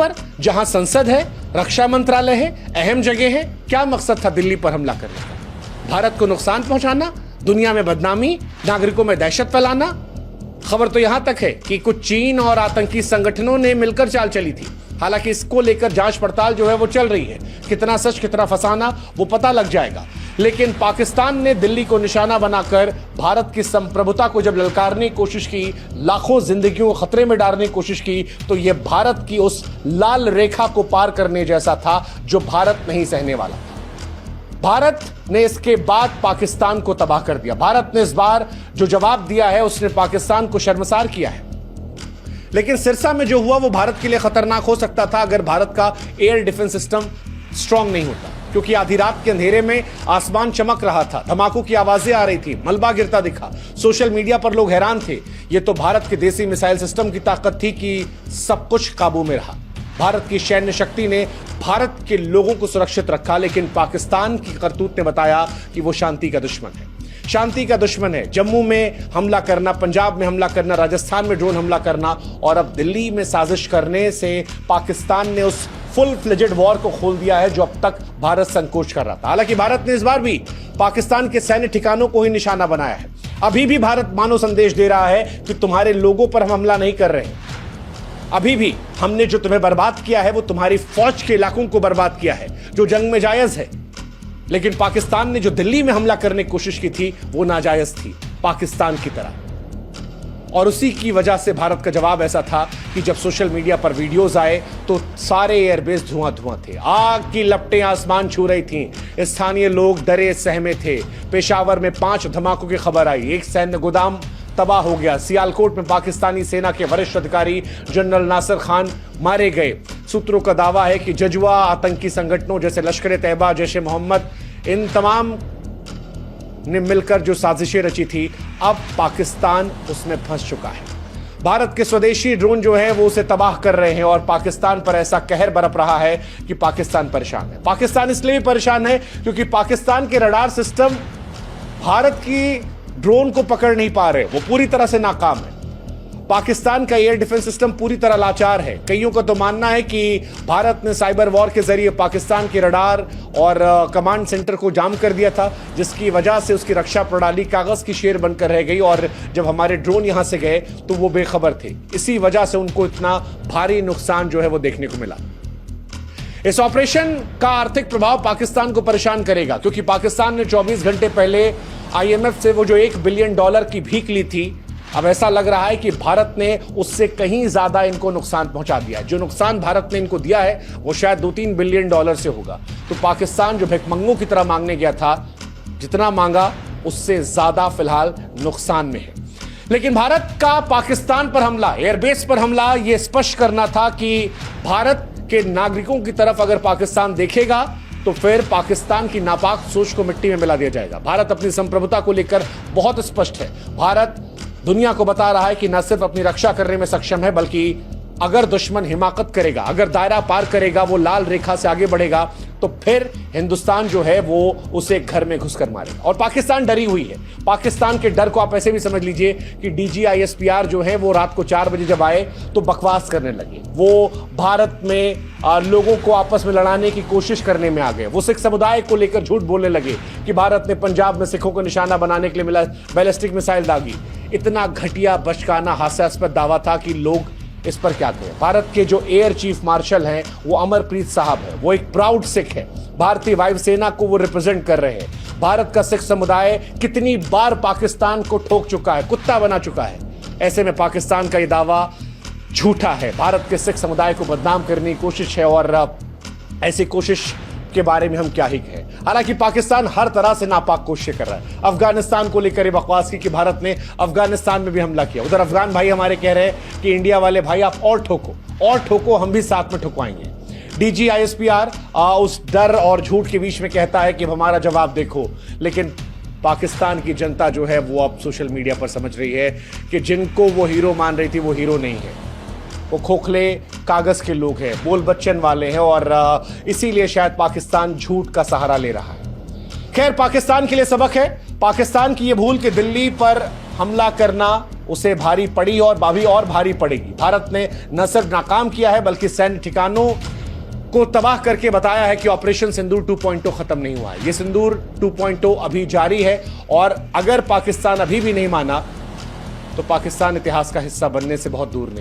पर, जहां संसद है, रक्षा मंत्रालय है, अहम जगह है, क्या मकसद था दिल्ली पर हमला करने का? भारत को नुकसान पहुंचाना, दुनिया में बदनामी, नागरिकों में दहशत फैलाना। खबर तो यहां तक है कि कुछ चीन और आतंकी संगठनों ने मिलकर चाल चली थी। हालांकि इसको लेकर जांच पड़ताल जो है वो चल रही है। कितना सच कितना फसाना वो पता लग जाएगा। लेकिन पाकिस्तान ने दिल्ली को निशाना बनाकर भारत की संप्रभुता को जब ललकारने की कोशिश की, लाखों जिंदगियों को खतरे में डालने की कोशिश की, तो यह भारत की उस लाल रेखा को पार करने जैसा था जो भारत नहीं सहने वाला था। भारत ने इसके बाद पाकिस्तान को तबाह कर दिया। भारत ने इस बार जो जवाब दिया है उसने पाकिस्तान को शर्मसार किया है। लेकिन सिरसा में जो हुआ वो भारत के लिए खतरनाक हो सकता था अगर भारत का एयर डिफेंस सिस्टम स्ट्रांग नहीं होता, क्योंकि आधी रात के अंधेरे में आसमान चमक रहा था, धमाकों की आवाजें आ रही थी, मलबा गिरता दिखा। सोशल मीडिया पर लोग हैरान थे। ये तो भारत के देसी मिसाइल सिस्टम की ताकत थी कि सब कुछ काबू में रहा। भारत की सैन्य शक्ति ने भारत के लोगों को सुरक्षित रखा, लेकिन पाकिस्तान की करतूत ने बताया कि वो शांति का दुश्मन है। शांति का दुश्मन है। जम्मू में हमला करना, पंजाब में हमला करना, राजस्थान में ड्रोन हमला करना और अब दिल्ली में साजिश करने से पाकिस्तान ने उस फुल फ्लेजेड वॉर को खोल दिया है जो अब तक भारत संकोच कर रहा था। हालांकि भारत ने इस बार भी पाकिस्तान के सैन्य ठिकानों को ही निशाना बनाया है। अभी भी भारत मानो संदेश दे रहा है कि तुम्हारे लोगों पर हम हमला नहीं कर रहे हैं। अभी भी हमने जो तुम्हें बर्बाद किया है वो तुम्हारी फौज के इलाकों को बर्बाद किया है जो जंग में जायज है। लेकिन पाकिस्तान ने जो दिल्ली में हमला करने की कोशिश की थी वो नाजायज थी, पाकिस्तान की तरह। और उसी की वजह से भारत का जवाब ऐसा था कि जब सोशल मीडिया पर वीडियोस आए तो सारे एयरबेस धुआं धुआं थे। आग की लपटें आसमान छू रही थीं। स्थानीय लोग डरे सहमे थे। पेशावर में 5 धमाकों की खबर आई। एक सैन्य गोदाम तबाह हो गया। सियालकोट में पाकिस्तानी सेना के वरिष्ठ अधिकारी जनरल नासिर खान मारे गए। सूत्रों का दावा है कि जजुआ आतंकी संगठनों जैसे लश्कर ए तैयबा, जैश ए मोहम्मद, इन तमाम ने मिलकर जो साजिशें रची थी, अब पाकिस्तान उसमें फंस चुका है। भारत के स्वदेशी ड्रोन जो है वो उसे तबाह कर रहे हैं और पाकिस्तान पर ऐसा कहर बरप रहा है कि पाकिस्तान परेशान है। पाकिस्तान इसलिए भी परेशान है क्योंकि पाकिस्तान के रडार सिस्टम भारत की ड्रोन को पकड़ नहीं पा रहे, वो पूरी तरह से नाकाम है। पाकिस्तान का एयर डिफेंस सिस्टम पूरी तरह लाचार है। कईयों का तो मानना है कि भारत ने साइबर वॉर के जरिए पाकिस्तान के रडार और कमांड सेंटर को जाम कर दिया था, जिसकी वजह से उसकी रक्षा प्रणाली कागज की शेर बनकर रह गई और जब हमारे ड्रोन यहां से गए तो वो बेखबर थे। इसी वजह से उनको इतना भारी नुकसान जो है वो देखने को मिला। इस ऑपरेशन का आर्थिक प्रभाव पाकिस्तान को परेशान करेगा, क्योंकि पाकिस्तान ने 24 घंटे पहले IMF से वो जो $1 बिलियन की भीख ली थी, अब ऐसा लग रहा है कि भारत ने उससे कहीं ज्यादा इनको नुकसान पहुंचा दिया। जो नुकसान भारत ने इनको दिया है वो शायद $2-3 बिलियन से होगा। तो पाकिस्तान जो भिखमंगों की तरह मांगने गया था, जितना मांगा उससे ज्यादा फिलहाल नुकसान में है। लेकिन भारत का पाकिस्तान पर हमला, एयरबेस पर हमला, यह स्पष्ट करना था कि भारत के नागरिकों की तरफ अगर पाकिस्तान देखेगा तो फिर पाकिस्तान की नापाक सोच को मिट्टी में मिला दिया जाएगा। भारत अपनी संप्रभुता को लेकर बहुत स्पष्ट है। भारत दुनिया को बता रहा है कि न सिर्फ अपनी रक्षा करने में सक्षम है, बल्कि अगर दुश्मन हिमाकत करेगा, अगर दायरा पार करेगा, वो लाल रेखा से आगे बढ़ेगा, तो फिर हिंदुस्तान जो है वो उसे घर में घुसकर मारेगा। और पाकिस्तान डरी हुई है। पाकिस्तान के डर को आप ऐसे भी समझ लीजिए कि DGISPR जो है वो रात को 4 बजे जब आए तो बकवास करने लगे। वो भारत में लोगों को आपस में लड़ाने की कोशिश करने में आ गए। वो सिख समुदाय को लेकर झूठ बोलने लगे कि भारत ने पंजाब में सिखों को निशाना बनाने के लिए मिला बैलिस्टिक मिसाइल दागी। इतना घटिया, बचकाना, हास्यास्पद दावा था कि लोग इस पर क्या कहें। भारत के जो एयर चीफ मार्शल हैं वो अमरप्रीत साहब है। वो एक प्राउड सिख है। भारतीय वायुसेना को वो रिप्रेजेंट कर रहे हैं। भारत का सिख समुदाय कितनी बार पाकिस्तान को ठोक चुका है, कुत्ता बना चुका है। ऐसे में पाकिस्तान का ये दावा झूठा है। भारत के सिख समुदाय को बदनाम करने की कोशिश है और ऐसी कोशिश के बारे में हम क्या ही कहें। हालांकि पाकिस्तान हर तरह से नापाक कोशिशें कर रहा है। अफगानिस्तान को लेकर ये बकवास की कि भारत ने अफगानिस्तान में भी हमला किया। उधर अफगान भाई हमारे कह रहे हैं कि इंडिया वाले भाई आप और ठोको, हम भी साथ में ठुकवाएंगे। DGISPR उस डर और झूठ के बीच में कहता है कि हमारा जवाब देखो, लेकिन पाकिस्तान की जनता जो है वो अब सोशल मीडिया पर समझ रही है कि जिनको वो हीरो मान रही थी वो हीरो नहीं है, वो खोखले कागज के लोग हैं, बोल बच्चन वाले हैं और इसीलिए शायद पाकिस्तान झूठ का सहारा ले रहा है। खैर, पाकिस्तान के लिए सबक है। पाकिस्तान की ये भूल कि दिल्ली पर हमला करना उसे भारी पड़ी और भाभी और भारी पड़ेगी। भारत ने न सिर्फ नाकाम किया है बल्कि सैन्य ठिकानों को तबाह करके बताया है कि ऑपरेशन सिंदूर 2.0 खत्म नहीं हुआ है। ये सिंदूर 2.0 अभी जारी है और अगर पाकिस्तान अभी भी नहीं माना तो पाकिस्तान इतिहास का हिस्सा बनने से बहुत दूर नहीं।